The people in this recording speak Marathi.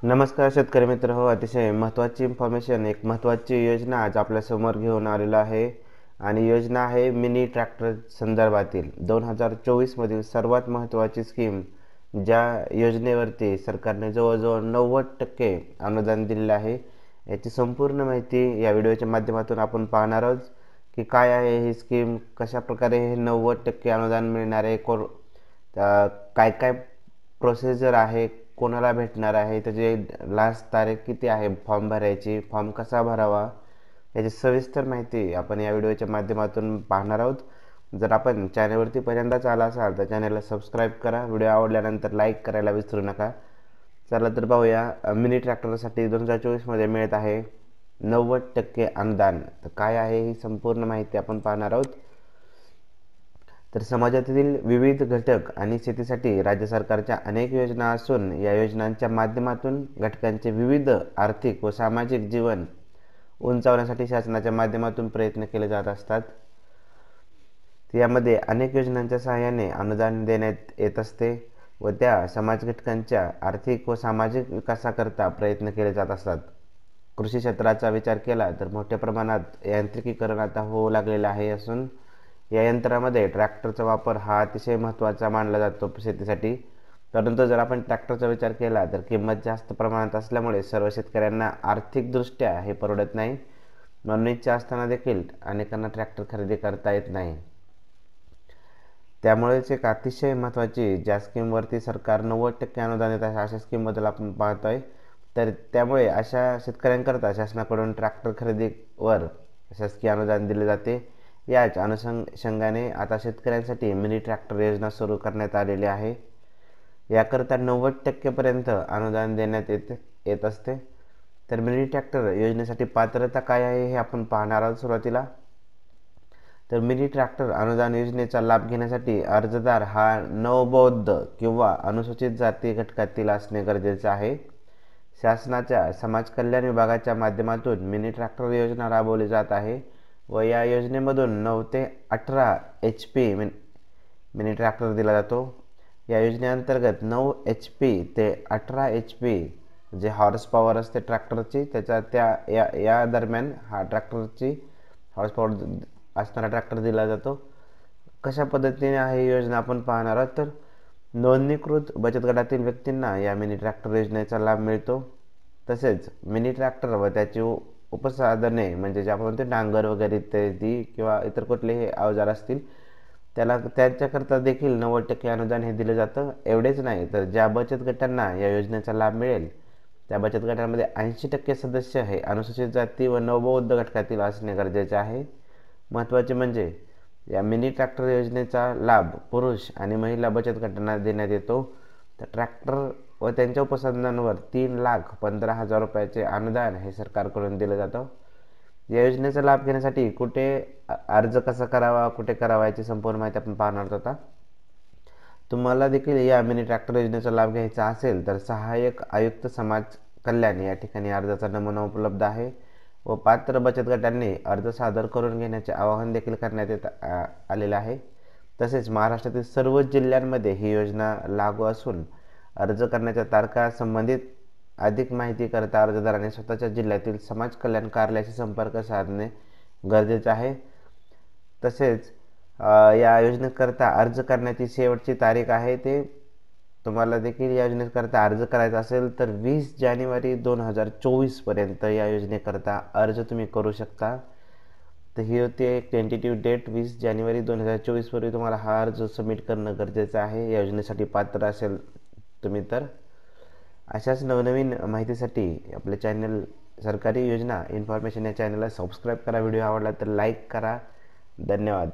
नमस्कार शेतकरी मित्र हो, अतिशय महत्त्वाची इन्फॉर्मेशन, एक महत्त्वाची योजना आज आपल्यासमोर घेऊन आलेलो आहे. आणि योजना आहे मिनी ट्रॅक्टर संदर्भातील 2024मधील सर्वात महत्त्वाची स्कीम. ज्या योजनेवरती सरकारने जवळजवळ 90% अनुदान दिलेले आहे, याची संपूर्ण माहिती या व्हिडिओच्या माध्यमातून आपण पाहणार आहोत की काय आहे ही स्कीम, कशाप्रकारे हे 90% अनुदान मिळणार आहे, काय काय प्रोसिजर आहे, कोणाला भेटणार आहे, त्याची लास्ट तारीख किती आहे फॉर्म भरायची, फॉर्म कसा भरावा, याची सविस्तर माहिती आपण या व्हिडिओच्या माध्यमातून पाहणार आहोत. जर आपण चॅनलवरती पहिल्यांदाच आला असाल तर चॅनलला सबस्क्राईब करा. व्हिडिओ आवडल्यानंतर लाईक करायला विसरू नका. चला तर पाहूया. मिनी ट्रॅक्टरसाठी 2024मध्ये मिळत आहे 90% अनुदान. तर काय आहे ही संपूर्ण माहिती आपण पाहणार आहोत. तर समाजातील विविध घटक आणि शेतीसाठी राज्य सरकारच्या अनेक योजना असून या योजनांच्या माध्यमातून घटकांचे विविध आर्थिक व सामाजिक जीवन उंचावण्यासाठी शासनाच्या माध्यमातून प्रयत्न केले जात असतात. यामध्ये अनेक योजनांच्या सहाय्याने अनुदान देण्यात येत असते व त्या समाज घटकांच्या आर्थिक व सामाजिक विकासाकरता प्रयत्न केले जात असतात. कृषी क्षेत्राचा विचार केला तर मोठ्या प्रमाणात यांत्रिकीकरण आता होऊ लागलेलं आहे असून या यंत्रामध्ये ट्रॅक्टरचा वापर हा अतिशय महत्त्वाचा मानला जातो शेतीसाठी. परंतु जर आपण ट्रॅक्टरचा विचार केला तर किंमत जास्त प्रमाणात असल्यामुळे सर्व शेतकऱ्यांना आर्थिकदृष्ट्या हे परवडत नाही. म्हणून इच्छा असताना देखील अनेकांना ट्रॅक्टर खरेदी करता येत नाही. त्यामुळेच एक अतिशय महत्त्वाची ज्या स्कीमवरती सरकार 90% अनुदान देत आहे अशा स्कीमबद्दल आपण पाहतोय. तर त्यामुळे अशा शेतकऱ्यांकरता शासनाकडून ट्रॅक्टर खरेदीवर शासकीय अनुदान दिले जाते. याच अनुषंगाने आता शेतकऱ्यांसाठी मिनी ट्रॅक्टर योजना सुरू करण्यात आलेली आहे. याकरता 90% अनुदान देण्यात येत असते. तर मिनी ट्रॅक्टर योजनेसाठी पात्रता काय आहे हे आपण पाहणार आहोत. सुरुवातीला तर मिनी ट्रॅक्टर अनुदान योजनेचा लाभ घेण्यासाठी अर्जदार हा नवबौद्ध किंवा अनुसूचित जाती घटकातील असणे गरजेचे आहे. शासनाच्या समाज कल्याण विभागाच्या माध्यमातून मिनी ट्रॅक्टर योजना राबवली जात आहे व या योजनेमधून 9 ते 18 HP मिनी ट्रॅक्टर दिला जातो. या योजनेअंतर्गत 9 HP ते 18 HP जे हॉर्स पॉवर असते ट्रॅक्टरची या दरम्यान हा ट्रॅक्टरची हॉर्स पॉवर असणारा ट्रॅक्टर दिला जातो. कशा पद्धतीने आहे ही योजना आपण पाहणार आहोत. तर नोंदणीकृत बचत गटातील व्यक्तींना या मिनी ट्रॅक्टर योजनेचा लाभ मिळतो. तसेच मिनी ट्रॅक्टर व त्याची उपसाधने म्हणजे जे आपण म्हणतो नांगर वगैरे इत्यादी किंवा इतर कुठलेही अवजार असतील त्यांच्याकरता देखील 90% अनुदान हे दिलं जातं. एवढेच नाही तर ज्या बचत गटांना या योजनेचा लाभ मिळेल त्या बचत गटांमध्ये 80% सदस्य हे अनुसूचित जाती व नवबौद्ध घटकातील असणे गरजेचे आहे. महत्त्वाचे म्हणजे या मिनी ट्रॅक्टर योजनेचा लाभ पुरुष आणि महिला बचत गटांना देण्यात येतो. तर ट्रॅक्टर व त्यांच्या उपसाधनांवर 3,15,000 रुपयाचे अनुदान हे सरकारकडून दिलं जातं. या योजनेचा लाभ घेण्यासाठी कुठे अर्ज कसा करावा, कुठे करावा याची संपूर्ण माहिती आपण पाहणार आहोत. आता तुम्हाला देखील या मिनी ट्रॅक्टर योजनेचा लाभ घ्यायचा असेल तर सहाय्यक आयुक्त समाज कल्याण या ठिकाणी अर्जाचा नमुना उपलब्ध आहे व पात्र बचत गटांनी अर्ज सादर करून घेण्याचे आवाहन देखील करण्यात आलेले आहे. तसेच महाराष्ट्रातील सर्व जिल्ह्यांमध्ये ही योजना लागू असून अर्ज करण्याच्या तारखा संबंधित अधिक माहिती करता अर्जदाराने स्वतःच्या जिल्ह्यातील समाज कल्याण कार्यालयाशी संपर्क साधणे गरजेचे आहे. तसेच या योजनेकरता अर्ज करण्याची शेवटची तारीख आहे ते तुम्हाला देखील या योजनेकरता अर्ज करायचा असेल तर 20 जानेवारी 2024 पर्यंत या योजनेकरता अर्ज तुम्ही करू शकता. तर ही होती एक टेंटेटिव्ह डेट. 20 जानेवारी 2024 पूर्वी तुम्हाला हा अर्ज सबमिट करणं गरजेचं आहे या योजनेसाठी पात्र असेल तुम्ही. तर अशाच नवनवीन माहितीसाठी आपले चॅनल सरकारी योजना इन्फॉर्मेशन या चॅनलला सबस्क्राईब करा. व्हिडिओ आवडला तर लाईक करा. धन्यवाद.